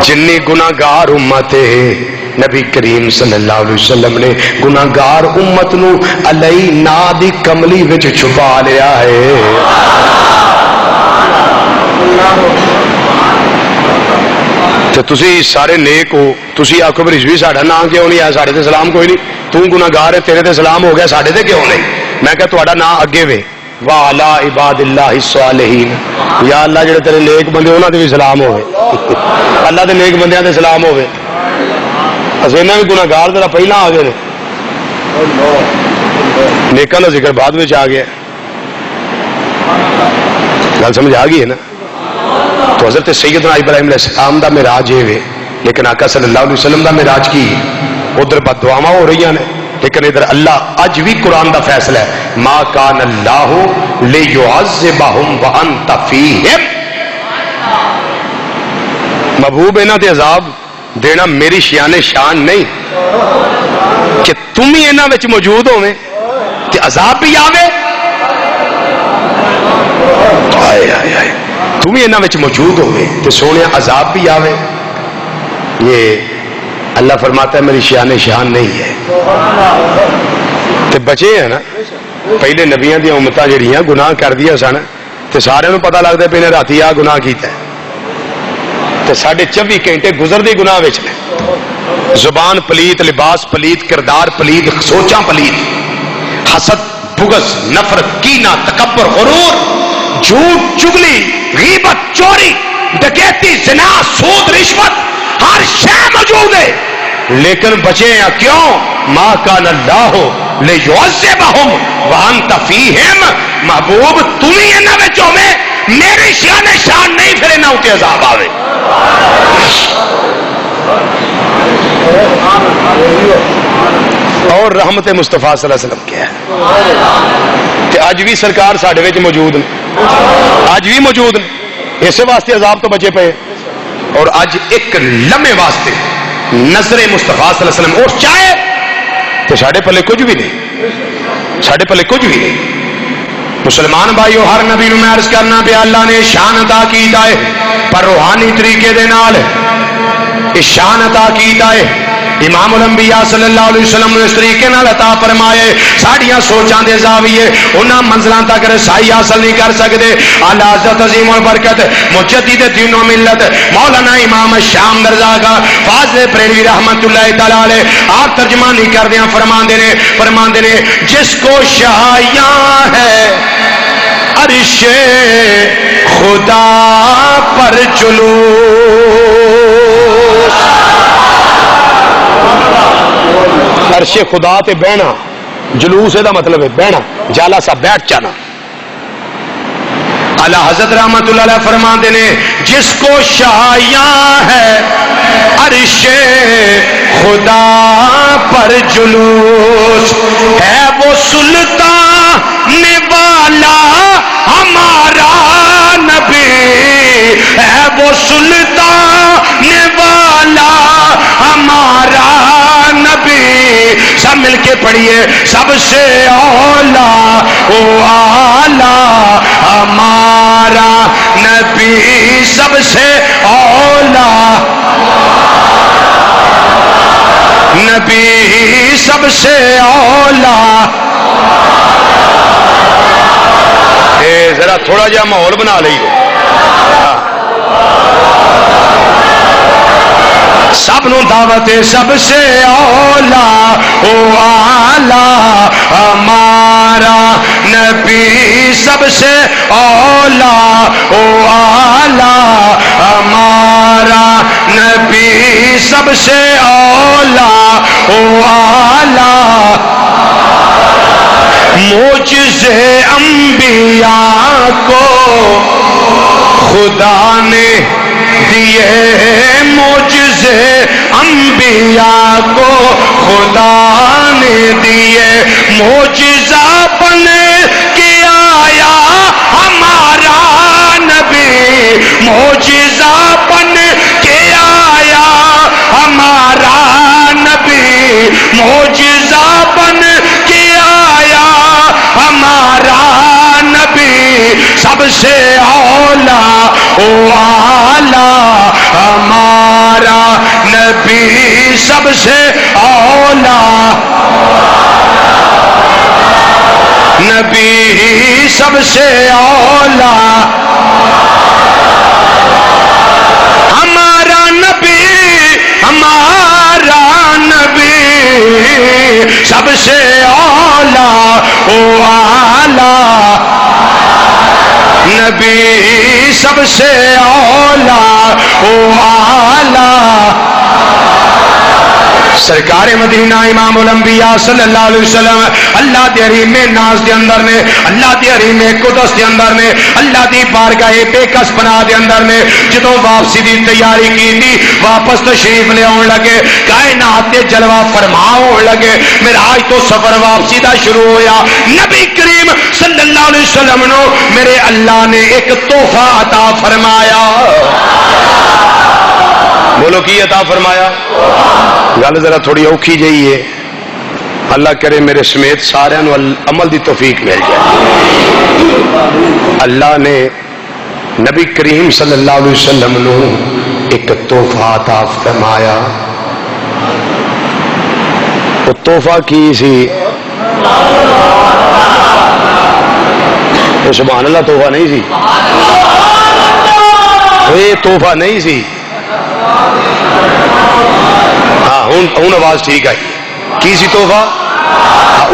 جنی گناہگار امت ہے نبی کریم صلی اللہ علیہ وسلم نے گناہگار امت نو علی نا دی کملی وچ چھپا لیا ہے تو تسی سارے نیک ہو تسی آکھو بھی رضوی ساڑھا نام کیوں نہیں ہے ساڑھے تے سلام کوئی نہیں تو گناہگار ہے تیرے تے سلام ہو گیا ساڑھے تے کیوں نہیں میں کہا تھوڑا نام اگے وے وَعَلَىٰ عِبَادِ اللَّهِ الصَّالِحِينَ یا اللہ جڑے تیرے نیک بندے انہاں تے بھی سلام ہوئے اللہ دے نیک بندیاں تے سلام ہوئے اسینا بھی گناہگار ذرا پہلا آ گئے نیکاں دا ذکر بعد وچ آ گیا گل سمجھ آ گئی ہے نا تو حضرت سیدنا ابراہیم علیہ السلام دا معراج ہے لیکن آقا صلی اللہ علیہ وسلم دا معراج کی ادھر بد دعاواں ہو رہی ہیں لیکن ادھر اللہ اج بھی قرآن دا فیصلہ ہے ما کان اللہ لیعذبہم وانت فیہم محبوب انہاں تے عذاب دینا میری شان نہیں کہ تم ہی انہاں وچ موجود ہوویں تے عذاب بھی آوے آئے آئے آئے تم ہی انہاں وچ موجود ہوئے تے سونے عذاب بھی آوے یہ اللہ فرماتا ہے میری شان نہیں ہے تے بچے ہیں نا پہلے نبیاں دی امتاں جڑیاں گناہ کر دیا سن تے سارے نوں پتہ لگدا پے نے راتی آ گناہ کیتا ہے تے 24 گھنٹے گزردے گناہ وچ نے زبان پلیت لباس پلیت کردار پلیت سوچاں پلیت حسد بغض نفرت کینہ تکبر غرور جھوٹ چگلی غیبت چوری ڈکیتی زنا سود رشوت ہر شے موجود ہے لیکن بچے ہیں کیوں ما کان اللہ لیعذبہم وانت فیہم محبوب تم ہی انہاں وچ ہوویں میری شان نہیں پھر انہاں تے عذاب آوے اور رحمت مصطفیٰ صلی اللہ علیہ وسلم کیا ہے کہ آج بھی سرکار ساڑھے وچ موجود ہیں آج بھی موجود ہیں اسے واسطے عذاب تو بچے پے اور آج ایک لمحے واسطے نظر مصطفیٰ صلی اللہ علیہ وسلم اور چاہے تو ساڑھے پلے کچھ بھی نہیں ساڑھے پلے کچھ بھی نہیں مسلمان بھائیو ہر نبی نو میں عرض کرنا پہ اللہ نے شان عطا کیتا ہے پر روحانی طریقے دے نال شان عطا کیتا ہے امام الانبیاء صلی اللہ علیہ وسلم نے اس طریقے نال عطا فرمائے ساڈیاں سوچاں دے زاویے انہاں منزلاں تک رسائی حاصل نہیں کر سکتے. اعلی حضرت عظیم البرکت مجدد دین و ملت مولانا امام شام مرزا کا فاضل بریلوی رحمت اللہ تعالی علیہ آپ ترجمانی کردیاں فرماندے نے جس کو شایاں ہے عرش خدا پر جلوس. عرش خدا تے بہنا جلوس دا مطلب ہے بہنا جالا سا بیٹھ جانا. اعلیٰ حضرت رحمت اللہ علیہ فرماتے نے جس کو شایاں ہے عرش خدا پر جلوس ہے وہ سلطان والا ہمارا نبی ہے وہ سلطان والا ہمارا نبی. سب مل کے پڑھیے سب سے اولا او آلہ ہمارا نبی سب سے اولا نبی سب سے اولا. ذرا تھوڑا جہا ماحول بنا لئیے سب نو دعوت سب سے اولا او آلہ ہمارا نبی سب سے اولا او آلہ ہمارا نبی سب سے اولا او آلہ. معجزے انبیاء کو خدا نے دیے معجزے انبیاء کو خدا نے دیے معجزہ بن کے آیا ہمارا نبی معجزہ بن کے آیا ہمارا نبی معجزہ بن کے آیا ہمارا نبی سب سے اولا او آلہ ہمارا نبی سب سے اولا نبی سب سے اولا ہمارا نبی سب سے اولا او آلہ نبی سب سے اولا او آلہ. سرکار مدینہ امام الانبیاء صلی اللہ علیہ وسلم اللہ دے حریم ناز دے اندر نے اللہ دے حریم قدس دے اندر نے اللہ دی بارگاہ بے کس پناہ دے اندر نے جدوں واپسی دی تیاری کی تھی واپس تشریف لے آن لگے کائنات دے جلوہ فرما ہون لگے معراج تو سفر واپسی دا شروع ہویا. نبی کریم صلی اللہ علیہ وسلم نو میرے اللہ نے ایک تحفہ عطا فرمایا. بولو کی عطا فرمایا؟ گل ذرا تھوڑی اوکھی جئی ہے اللہ کرے میرے سمیت سارے عمل دی توفیق مل جائے. اللہ نے نبی کریم صلی اللہ علیہ وسلم نو ایک تحفہ عطا فرمایا. وہ تحفہ کی سی سبحان اللہ تحفہ نہیں سی یہ تحفہ نہیں سی. ہاں ہوں آواز ٹھیک آئی. کی سی تحفہ؟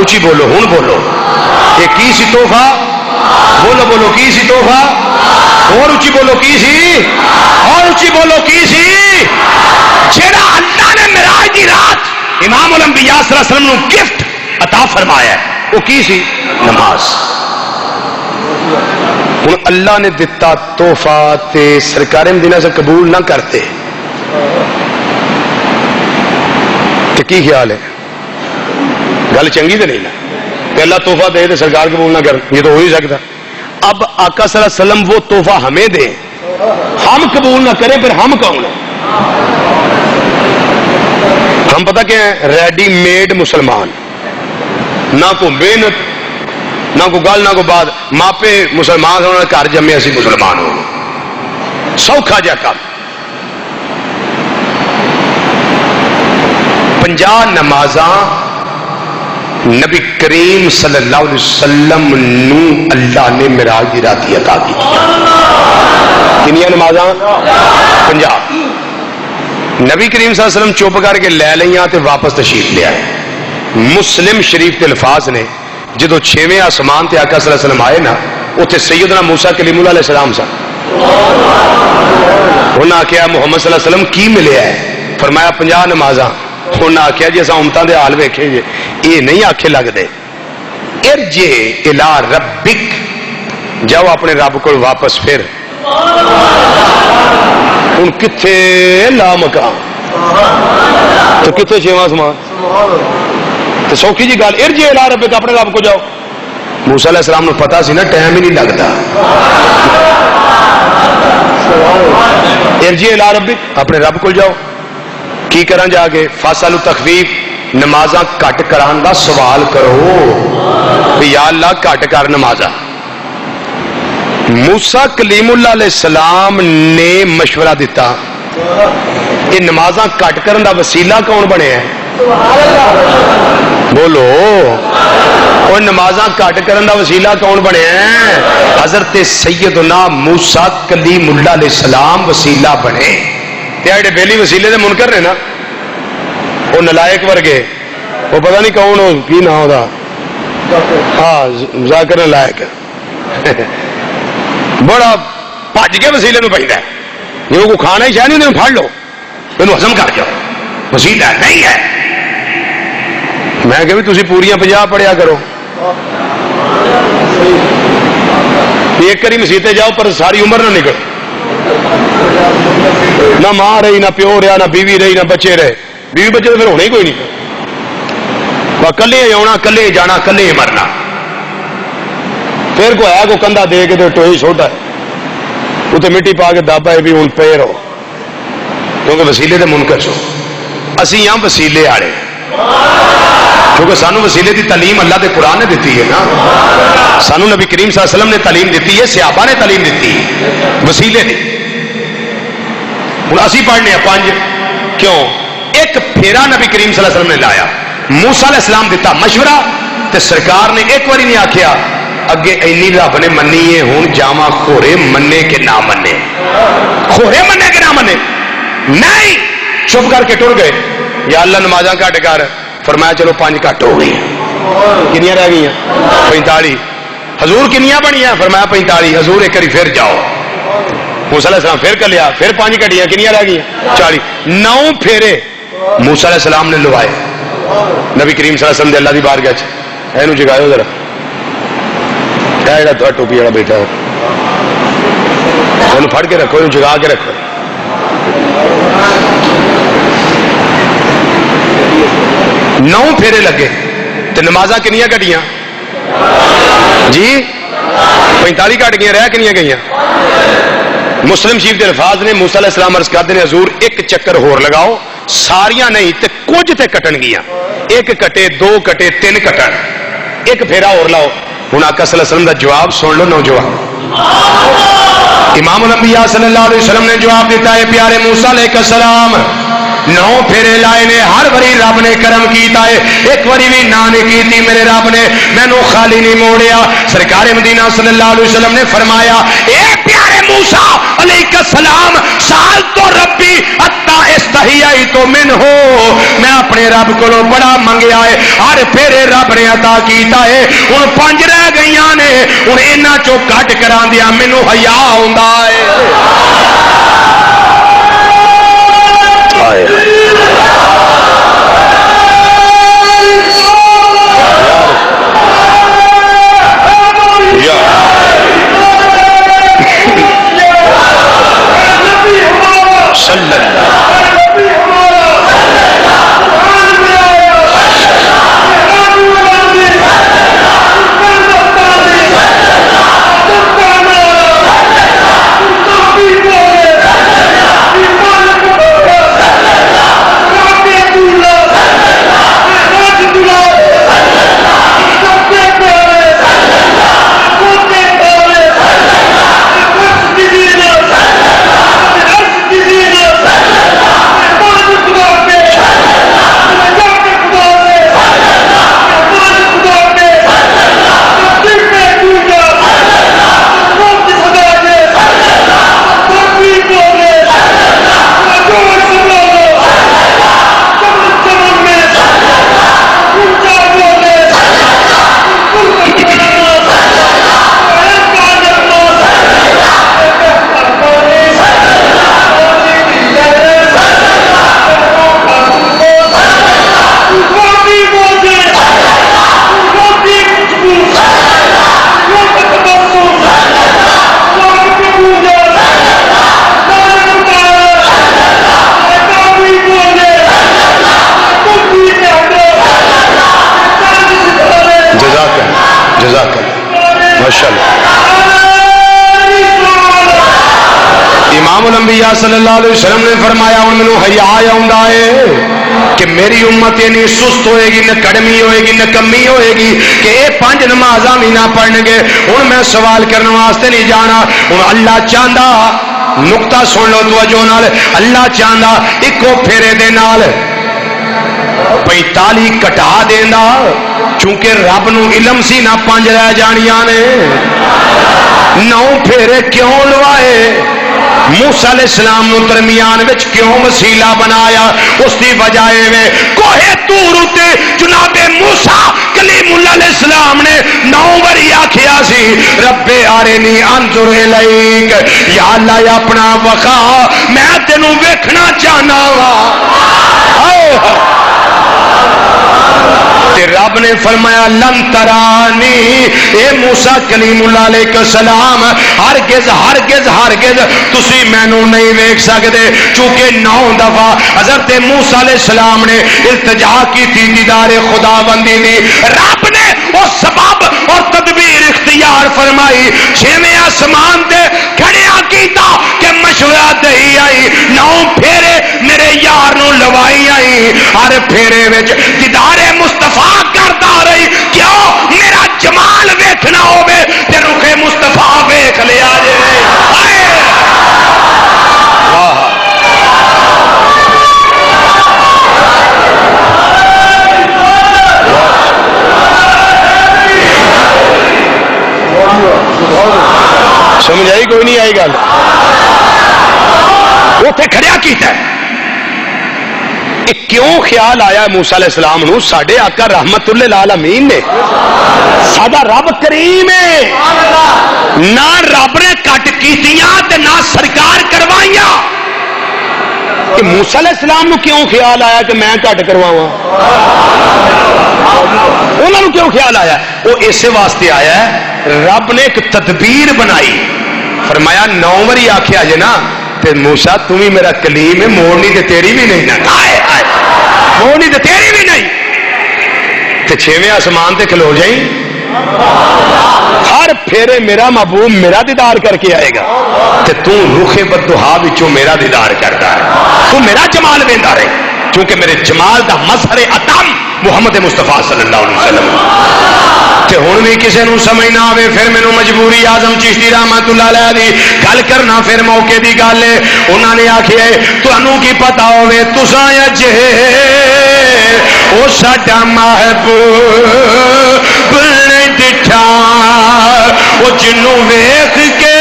اچھی بولو ہوں بولو یہ کی سی تحفہ؟ بولو بولو کی سی تحفہ؟ اور اچھی بولو کی سی اور اچھی بولو کی سی جیڑا اللہ نے معراج دی رات امام الانبیاء صلی اللہ علیہ وسلم نو گفٹ عطا فرمایا ہے وہ کی سی نماز. ہوں اللہ نے دتا تحفہ تے سرکار مدینہ سے قبول نہ کرتے تو کی خیال ہے؟ گل چنگی تو نہیں نا کہ اللہ تحفہ دے تو سرکار قبول نہ کر یہ تو ہو ہی سکتا. اب آقا صلی اللہ علیہ وسلم وہ تحفہ ہمیں دیں ہم قبول نہ کریں پھر ہم کون ہیں؟ ہم پتہ کیا ہیں ریڈی میڈ مسلمان نہ کو محنت نہ کو گل نہ کو بات ماپے مسلمان ہونا گھر جمے اسی مسلمان ہو سوکھا جا کام 50 نمازاں نبی کریم صلی اللہ علیہ وسلم نو اللہ نے معراج دی راتی عطا کی. کنیاں نمازاں؟ 50. نبی کریم صلی اللہ علیہ وسلم چپ کر کے لے لیاں تے واپس تشریف لے آئے. مسلم شریف کے الفاظ نے جدو 6ویں آسمان تے آقا صلی اللہ علیہ وسلم آئے نا اتنے سیدنا موسیٰ کلیم اللہ علیہ السلام سن. انہاں آخیا محمد صلی اللہ علیہ وسلم کی ملیا ہے؟ فرمایا 50 نمازاں. انہاں آخیا جی اساں امتاں دے حال ویکھے جے یہ نہیں آکھے لگدے. ارجع الی ربک، جاؤ اپنے رب کو واپس پھر. ہن کتھے لا مکان تو کتنے 6واں آسمان تو سوکھی جی گل. ارجع الی ربک، اپنے رب کو جاؤ. موسیٰ علیہ السلام نے پتا سی نا ٹائم ہی نہیں لگتا. ارجع الی ربک، اپنے رب کو جاؤ. کی کرن جا کے فاصل تخفیف نمازاں کٹ کران دا سوال کرو کہ یا اللہ کٹ کر نمازاں. موسیٰ کلیم اللہ علیہ السلام نے مشورہ دیتا کہ نمازاں کٹ کرن دا وسیلہ کون بنے ہے؟ بولو اور نمازاں کٹ کرن دا وسیلہ کون بنے ہیں؟ حضرت سیدنا موسیٰ کلیم اللہ علیہ السلام وسیلہ بنے. جڑے بیلی وسیلے دے منکر نے نا وہ نلائک ورگے وہ پتہ نہیں کون ہو کی نہ ہوتا. ہاں ذاکر نلائک بڑا بھج کے وسیلے میں پہنتا ہے. جب کو کھانا ہی چاہ نہیں انہیں پھڑ لو انہوں ہضم کر جاؤ. وسیلہ نہیں ہے. میں کہ تسی پوریاں 50 پڑھیا کرو. ایک کری مسیطے جاؤ پر ساری عمر نہ نکل. نہ ماں رہی نہ پیو رہا نہ بیوی رہی نہ بچے رہے. بیوی بچے تو پھر ہونے ہی کوئی نہیں. کلے آنا کلے جانا کلے مرنا. پھر کو ہے کو کندھا دے کے تو ٹوئی چھوٹا ہے اتنے مٹی پا کے دابا ہے بھی ہوں پے رہو کیونکہ وسیلے دے منکر سو. اسی ہاں وسیلے آڑے کیونکہ سانو وسیلے دی تعلیم اللہ دے قرآن نے دیتی ہے نا. سانو نبی کریم صلی اللہ علیہ وسلم نے تعلیم دیتی ہے, صحابہ نے تعلیم دیتی ہے وسیلے دی. ہوں اسی پڑھنے ہیں 5 کیوں ایک پھیرا نبی کریم صلی اللہ علیہ وسلم نے لایا. موسیٰ علیہ السلام دیتا مشورہ تے سرکار نے ایک باری نہیں آکھیا اگے اینی رب نے منی ہے ہوں جاواں کھورے منے کے نہ منے. کھورے منے کے نہ منے نہیں, چپ کر کے ٹر گئے. یا اللہ نمازاں کٹ کر. فرمایا چلو 5 کٹ ہو گئی. کنیاں رہ گئی 45. حضور کنیاں بنی ہیں؟ فرمایا 45. حضور ایک باری پھر جاؤ. موسیٰ علیہ السلام پھر کلیا پھر 5 کٹیاں. کنیاں رہ گئی 40. 9 پھیرے موسیٰ علیہ السلام نے لوائے. نبی کریم صلی اللہ علیہ وسلم دے اللہ دی بارگاہ چ اینو جگاؤ ذرا. جڑا ٹوپی والا بیٹھا ہے انہوں پھڑ کے رکھو, انہوں جگا کے رکھو. نو پھیرے لگے تو نمازاں کنیاں کٹیاں جی 45 کٹ گئی. رہ کنیاں گئیاں؟ مسلم شریف کے الفاظ نے موسیٰ علیہ السلام عرض کرتے ہیں حضور ایک چکر ہور لگاؤ. ساریاں نہیں تے کچھ تے کٹن گیاں. 1 کٹے 2 کٹے 3 کٹن. ایک پھیرا اور لاؤ. ہوں آقا صلی اللہ علیہ وسلم کا جواب سن لو. نوجوان امام الانبیاء صلی اللہ علیہ وسلم نے جواب دیتا ہے پیارے موسیٰ علیہ السلام 9 پھیرے لائے نے. ہر بری رب نے کرم کیتا ہے. ایک باری بھی نہ نہیں کیتی میرے رب نے مینوں خالی نہیں موڑیا. سرکار مدینہ صلی اللہ علیہ وسلم نے فرمایا اے پیارے موسیٰ علیہ السلام سال تو ربی اتا استحیائی تو من ہو, میں اپنے رب کو بڑا منگیا ہے. ہر پھیرے رب نے عطا کیتا ہے. ہوں 5 رہ گئیاں نے. ہوں انہاں چوں کٹ کران دیا مینوں حیا ہوندا ہے. جزاک اللہ ماشاءاللہ۔ امام الانبیاء صلی اللہ علیہ وسلم نے فرمایا ہوں مینوں حیا آوندا ہے کہ میری امت نہیں سست ہوئے گی، نہ کڑمی ہوئے گی، نہ کمی ہوئے گی کہ یہ 5 نمازاں بھی نہ پڑھن گے۔ ہن میں سوال کرنے واسطے نہیں جانا، ہن اللہ چاہندا نقطہ سن لو توجہ نال، اللہ چاہندا ایکو پھیرے دے نال 45 کٹا دینا، چونکہ رب نو علم سی نہ 5 رہ جانیاں نے، 9 پھیرے کیوں لوائے؟ موسیٰ علیہ السلام نو درمیان وچ کیوں وسیلہ بنایا؟ اس دی وجہ ہے کوہ طور تے جناب موسیٰ کلیم اللہ علیہ السلام نے 9 باری آکھیا سی رب ارنی انظر الیک، یا اللہ اپنا وقا میں تینوں ویکھنا چاہنا وا۔ رب نے فرمایا لن ترانی، اے موسیٰ کلیم اللہ علیہ السلام ہرگز ہرگز ہرگز تسی مینوں نہیں ویکھ سکدے، چونکہ 9 دفعہ حضرت موسیٰ علیہ السلام نے التجا کی تھی دیدار خدا بندی دی، رب نے وہ سبب اور تدبیر اختیار فرمائی، 6ویں آسمان تے کھڑیا کیتا کہ مشورہ دہی آئی، 9 پھیرے میرے یار نو لوائی آئی، ہر پھیرے وچ دیدار مصطفیٰ کرتا رہی، کیوں؟ میرا جمال ویکھنا ہوے تے رخ مصطفیٰ ویکھ لیا جے۔ سمجھ آئی کوئی نہیں آئی گل؟ اتنے کھڑیا کیتا ہے، کیوں خیال آیا موسیٰ علیہ السلام نو؟ ساڈے آقا رحمت للعالمین نے، ساڈا رب کریم ہے، نہ رب نے کٹ کیتیاں تے نہ سرکار کروائیاں، کہ موسیٰ علیہ السلام نو کیوں خیال آیا کہ میں کٹ کرواواں؟ انہوں نے کیوں خیال آیا؟ وہ اسی واسطے آیا ہے رب نے ایک تدبیر بنائی، فرمایا 9 باری آکھیا جے نا تے موسیٰ تم ہی میرا کلیم ہے، موڑنی تے تیری بھی نہیں نا، موڑنی تے تیری بھی نہیں، تے 6ویں آسمان تے کھلو جائیں، ہر پھیرے میرا محبوب میرا دیدار کر کے آئے گا، تے تو رخ بددہا وچوں میرا دیدار کرتا ہے، تو میرا جمال ویندا رہے، کیونکہ میرے جمال دا مظہر اتم محمد مصطفیٰ صلی اللہ علیہ وسلم۔ تے ہن بھی کسے نو سمجھ نہ آوے پھر مینوں مجبوری اعظم چشتی رحمت اللہ علیہ دی گل کرنا پھر موقع دی گل ہے، انہاں نے آکھیا تانوں کی پتہ ہوے تساں اج او ساڈا محبوب نہیں ڈٹھا، او جنوں ویکھ کے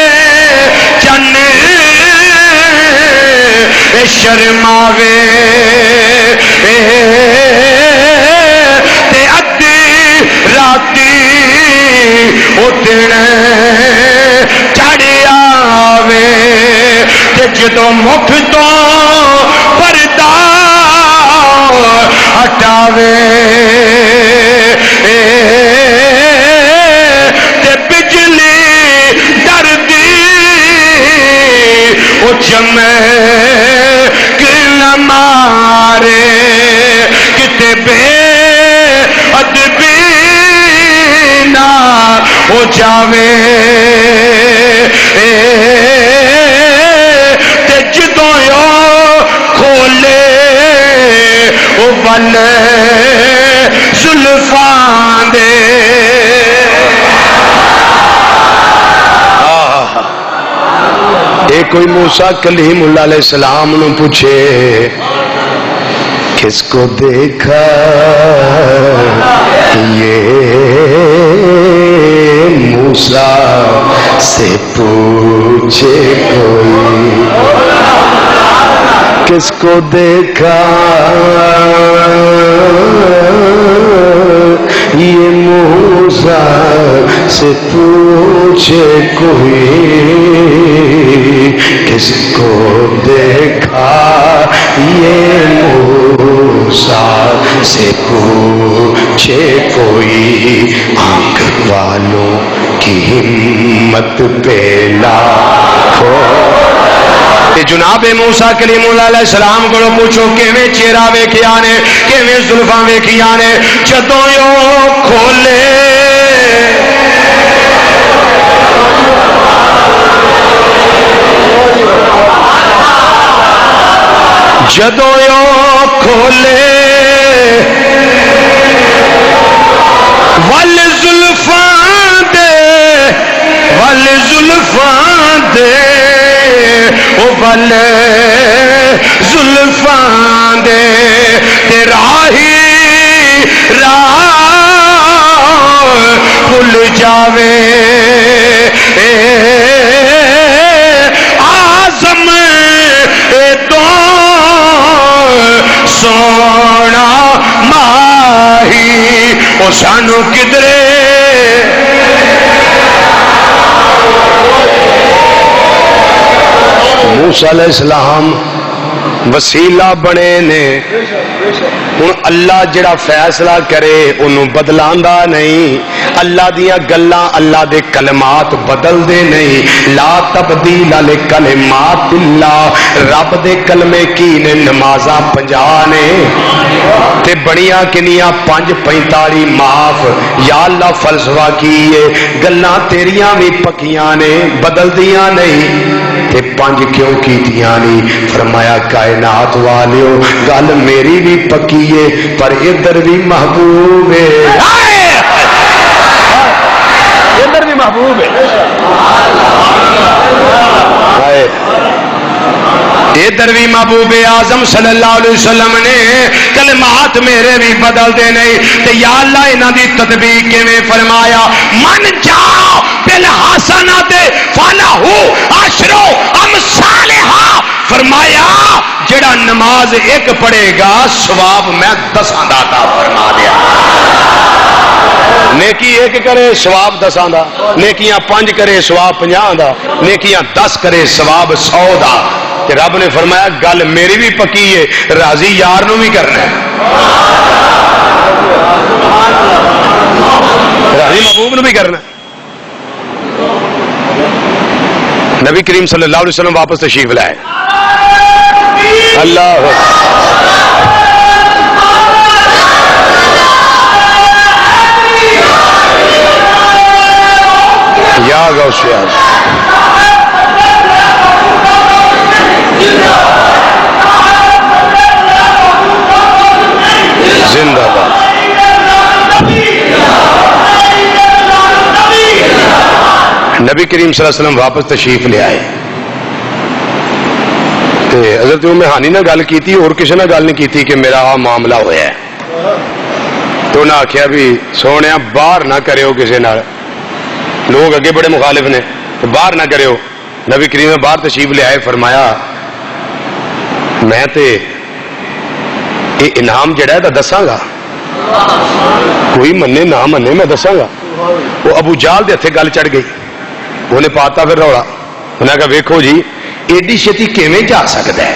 چن شرماوے تے ادھی راتی او دن چڑھیا وے، تے جدوں مکھ تو پردہ ہٹاوے تے بجلی ڈردی او چمے مارے کتے بے ادبی نہ ہو جاوے، تے جدوں کھولے او بل زلفاں دے۔ ایک کوئی موسیٰ کلیم اللہ علیہ السلام نو پوچھے کس کو دیکھا یہ موسیٰ سے پوچھے کوئی، کس کو دیکھا یہ موسیٰ سے پوچھے کوئی، کس کو دیکھا یہ موسیٰ سے پوچھے کوئی، آنکھ والوں کی ہمت پہ لاکھوں۔ جناب موسیٰ کلیم اللہ علیہ السلام کو پوچھو کیویں چہرہ ویکھیا نے، کیویں زلفاں ویکھیا نے، جدوں یو کھولے جدوں کھولے ول زلفاں دے او ول زلفاں دے تیرا ہی راہ بھول جاوے آزم تو سونا ماہی او سانو کدرے موسیٰ علیہ السلام وسیلہ بنے نے ہن اللہ جڑا فیصلہ کرے انہوں بدلاندا نہیں اللہ دیاں گلاں اللہ دے کلمات بدل دے نہیں لا تبدیل لکلمات اللہ رب دے کلمے کی نے نمازاں 50 نے تے بڑیاں کنیاں 5:45 معاف یا اللہ فلسفہ کیے گلاں تیریاں بھی پکیاں نے بدل دیاں نہیں تے 5 کیوں کیتیاں نہیں فرمایا کائنات والیو گل میری بھی پکی ہے پر ادھر بھی محبوب ہے ادھر بھی محبوب ہے ادھر بھی محبوب اعظم صلی اللہ علیہ وسلم نے کلمات میرے بھی بدل دے نہیں تے یا اللہ انہاں دی تطبیق کیویں فرمایا من جا بالحسنات فلہ عشر امثالھا فرمایا جڑا نماز ایک پڑھے گا ثواب میں 10 عطا فرما دیا نیکی ایک کرے ثواب 10 دا نیکیاں 5 کرے ثواب 50 دا نیکیاں 10 کرے ثواب 100 دا کہ رب نے فرمایا گل میری بھی پکی ہے راضی یار نو بھی کرنا ہے راضی محبوب نو بھی کرنا ہے نبی کریم صلی اللہ علیہ وسلم واپس تشریف لائے اللہ یا غوث اعظم زندہ باد نبی کریم صلی اللہ علیہ وسلم واپس تشریف لے آئے حضرت ام ہانی نے گل کی تھی اور کسی نے گل نہیں کی تھی کہ میرا معاملہ ہوا ہے تو انہیں آخیا بھی سونے باہر نہ کرو کسی نال لوگ اگے بڑے مخالف نے باہر نہ کرو نبی کریم نے باہر تشریف لے آئے فرمایا میں تے یہ انعام جڑا ہے تو دساں گا کوئی منے نہ منے میں دساں گا وہ ابو جال دے ہتھے گل چڑھ گئی انہیں پاتا پھر روڑا انہیں کہا ویکھو جی ایڈی چھتی کیویں جا سکتا ہے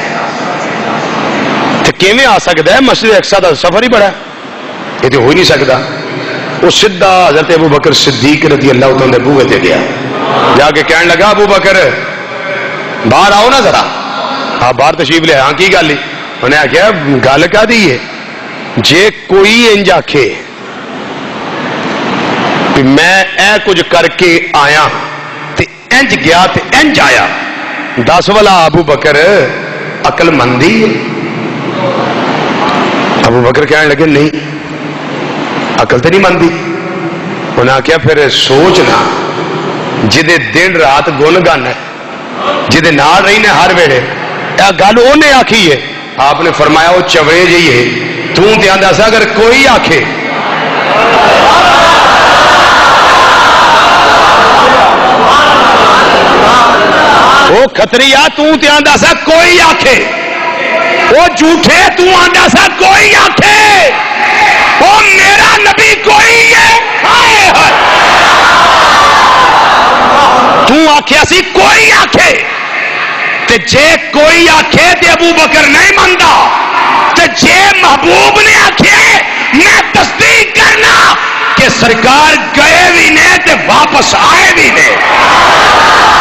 تے کیویں آ سکتا ہے مسجد اقصی دا سفر ہی بڑا ہے یہ تو ہو ہی نہیں سکتا وہ سیدھا حضرت ابو بکر صدیق رضی اللہ عنہ دے بوئے تے گیا جا کے کہنے لگا ابو بکر باہر آؤ نا ذرا آپ باہر تشریف لے ہاں کی گل انہیں آخیا گل کا دی ہے جے کوئی انج آکھے کہ میں اے کچھ کر کے آیا تے انج گیا تے انج آیا 10 والا ابو بکر عقل مندی ہے ابو بکر کہنے لگے نہیں عقل تو نہیں مندی انہیں آخیا پھر سوچنا جدے دن رات گن گن ہے جدے نال رہی نے ہر ویلے گل انہیں آخی ہے آپ نے فرمایا وہ چوڑے جی ہے توں دھیان دس اگر کوئی آخے وہ کھتری آ توں دھیان دس کوئی آخے وہ جھوٹے توں آندا سا کوئی آخے وہ میرا نبی کوئی ہے توں آخیا سی کوئی آخے تے جے کوئی آخے تے ابو بکر نہیں مندا تے جے محبوب نے آخے میں تصدیق کرنا کہ سرکار گئے بھی نے تے واپس آئے بھی نے